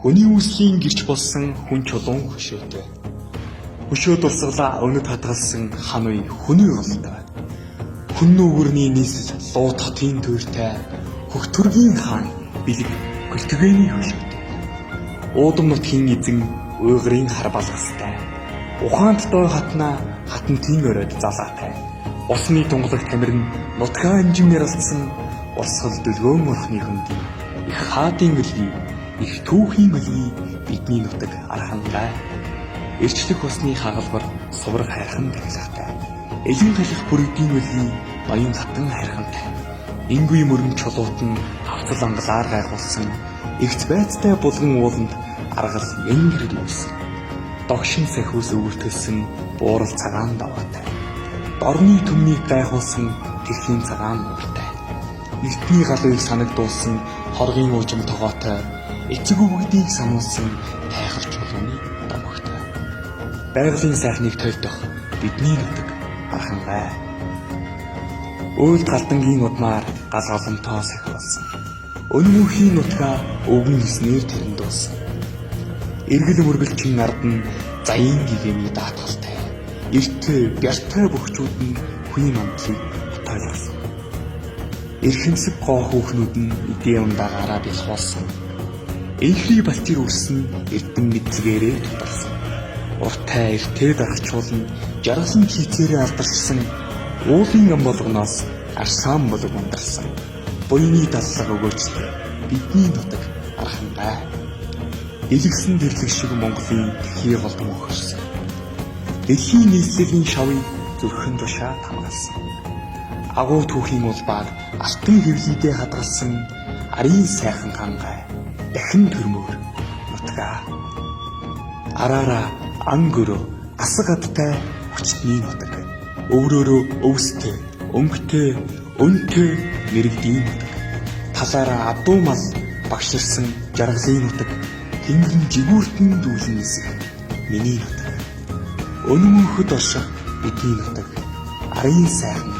Хүний үслийн гэрч болсон хүн чулуун хөшөөтэй. Хөшөө дурсгалаа өнөд хадгалсан хан уй хүний голтой. Хүн нүгүрний нийслэл лууд хотын төртэй хөхтөргийн хаан бэлэг гөлтгөөний хөшөөтэй. Уудам нутгийн эзэн уйгрын хар балгастай. Ухаант дой хатна хатантын өрөөд залаатай. Усны тунгалагт тамирн нутгаа хэмжимээр алдсан урсгал дөлгөөн орхны хөндий. Их хаадын өлгий, их түүхийн өлгий бидний нутаг архангай. Ирчлэх усны хагалбар сувраг хайрхан таглагатай. Элен халих бүрэгдийн өлгий ноён хатан хайрхантай. Ингүй мөрөн чулуут нь хавцал ангалаар гайхуулсан игц байцтай булган ууланд аргал янгэр дүүсэн. Догшин сахиус өвөртөлсөн буурал цагаан даваатай. Дорны төмнийг гайхуулсан тэрхийн цагаан мөртэй. Эртний галыг санагдуулсан хоргийн уужим тогоотой. Эцэг өвгдийг сануулсан тайхар чулууны домогтой. Байгалийн сайхныг тойдох бидний нутаг архангай. Уйлд галдангийн удмаар гал голомтоо сахиулсан. Өнөмөхийн нутгаа өвгөн хийснээр тэрэндүүлсэн. Эргэл мөргөлчин ард нь заян гэгэний даатгалтай. Эртээ бяртай бөхчүүд нь хүний мандлыг хатаалгасан. Эрхэмсэг гоо хүүхнүүд нь эдээ ундаагаараа бэлхуулсан. Энхри балтир үрсэн эрдэм мэдлэгээрээ тулсан. Уртай эртээ дарахчуулн жаргасан хийцээрээ алдарсан. Уулын ам болгоноос арсаан болог ундарсан. Буйны даллага өгөөчлөө бидний нутаг архангай. Илгсэн дэрлэг шиг Монголын дэлхий голдом өгсөн. Дэлхийн нийслэлийн шавыг зүрхэн тушаа хамгаалсан. Агуу түүхийн улбаар алтан хэвлийдээ хадгалсан арын сайхан хангай дахин төрмөр нутгаа. Араараа ангөрөө асаг адтай хүчтний нутаг. Өврөөрөө өвстэй, өнгөтэй, өнтэй мэрэгдийн нутаг. Талаараа адуу мал багширсан жаргалын нутаг. Тэнгэрэн жигүүртэн дүүлэн нисэх миний нутаг. Өнөмөнхөд орших бидний нутаг. Арын сайхан